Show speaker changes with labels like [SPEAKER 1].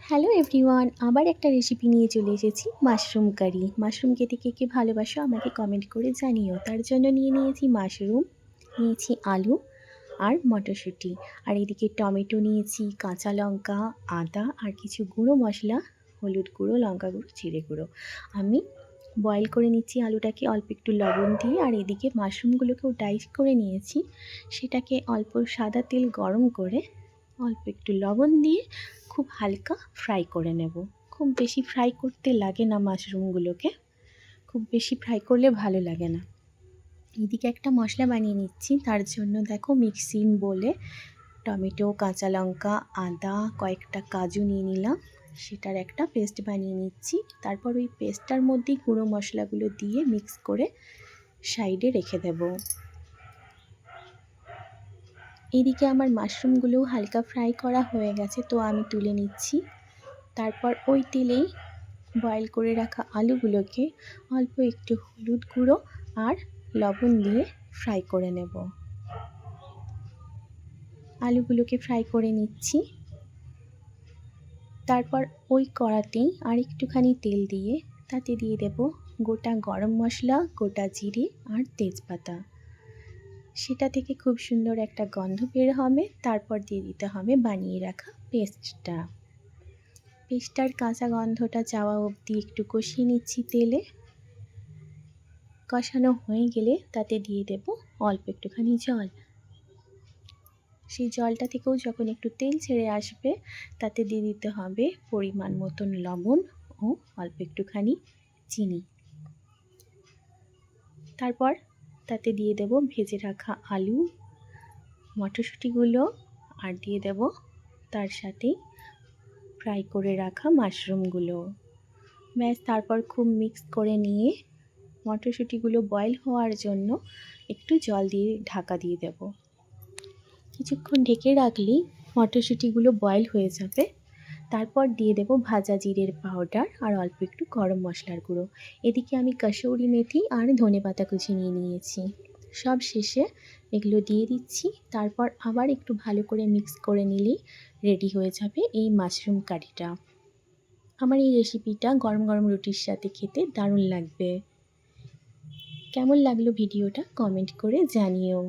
[SPEAKER 1] Hello everyone, আবার একটা recipe নিয়ে চলে এসেছি মাশরুম কারি। মাশরুম খেতে কে কে ভালোবাসো আমাকে কমেন্ট করে জানিও। তার জন্য নিয়ে নিয়েছি মাশরুম, নিয়েছি আলু আর মটরশুঁটি, আর এদিকে টমেটো নিয়েছি, কাঁচা লঙ্কা, আদা আর কিছু গুঁড়ো মশলা, হলুদ গুঁড়ো, লঙ্কা গুঁড়ো, জিরে গুঁড়ো। আমি বয়েল করে নিচ্ছি আলুটাকে অল্প একটু লবণ দিয়ে, আর এদিকে মাশরুমগুলোকেও ডাইস করে নিয়েছি। সেটাকে অল্প সাদা তেল গরম করে অল্প একটু লবণ দিয়ে খুব হালকা ফ্রাই করে নেব। খুব বেশি ফ্রাই করতে লাগে না মাশরুমগুলোকে, খুব বেশি ফ্রাই করলে ভালো লাগে না। এদিকে একটা মশলা বানিয়ে নিচ্ছি। তার জন্য দেখো মিক্সিং বলে টমেটো, কাঁচা লঙ্কা, আদা, কয়েকটা কাজু নিয়ে নিলাম, সেটার একটা পেস্ট বানিয়ে নিচ্ছি। তারপর ওই পেস্টটার মধ্যেই গুঁড়ো মশলাগুলো দিয়ে মিক্স করে সাইডে রেখে দেব। এদিকে আমার মাশরুমগুলোও হালকা ফ্রাই করা হয়ে গেছে, তো আমি তুলে নিচ্ছি। তারপর ওই তেলেই বয়েল করে রাখা আলুগুলোকে অল্প একটু হলুদ গুঁড়ো আর লবণ দিয়ে ফ্রাই করে নেব। আলুগুলোকে ফ্রাই করে নিচ্ছি। তারপর ওই কড়াতেই আর একটুখানি তেল দিয়ে তাতে দিয়ে দেব গোটা গরম মশলা, গোটা জিরে আর তেজপাতা। সেটা থেকে খুব সুন্দর একটা গন্ধ বের হবে। তারপর দিয়ে দিতে হবে বানিয়ে রাখা পেস্টটার কাঁচা গন্ধটা যাওয়া অবধি একটু কষিয়ে নিচ্ছি তেলে। কষানো হয়ে গেলে তাতে দিয়ে দেব অল্প একটুখানি জল। সেই জলটা থেকেও যখন একটু তেল ছেড়ে আসবে তাতে দিয়ে দিতে হবে পরিমাণ মতন লবণ ও অল্প একটুখানি চিনি। তারপর তাতে দিয়ে দেব ভেজে রাখা আলু, মটরশুঁটিগুলো, আর দিয়ে দেব তার সাথেই ফ্রাই করে রাখা মাশরুমগুলো। ব্যাস, তারপর খুব মিক্স করে নিয়ে মটরশুঁটিগুলো বয়েল হওয়ার জন্য একটু জল দিয়ে ঢাকা দিয়ে দেব। কিছুক্ষণ ঢেকে রাখলেই মটরশুঁটিগুলো বয়েল হয়ে যাবে। তারপর দিয়ে দেব ভাজা জিরের পাউডার আর অল্প একটু গরম মশলার গুঁড়ো। এদিকে আমি কসুরি মেথি আর ধনেপাতা কুচি নিয়ে নিয়েছি। সব শেষে এগুলো দিয়ে দিচ্ছি। তারপর আবার একটু ভালো করে মিক্স করে নিলেই রেডি হয়ে যাবে এই মাশরুম কারিটা। আমার এই রেসিপিটা গরম গরম রুটির সাথে খেতে দারুণ লাগবে। কেমন লাগলো ভিডিওটা কমেন্ট করে জানিও।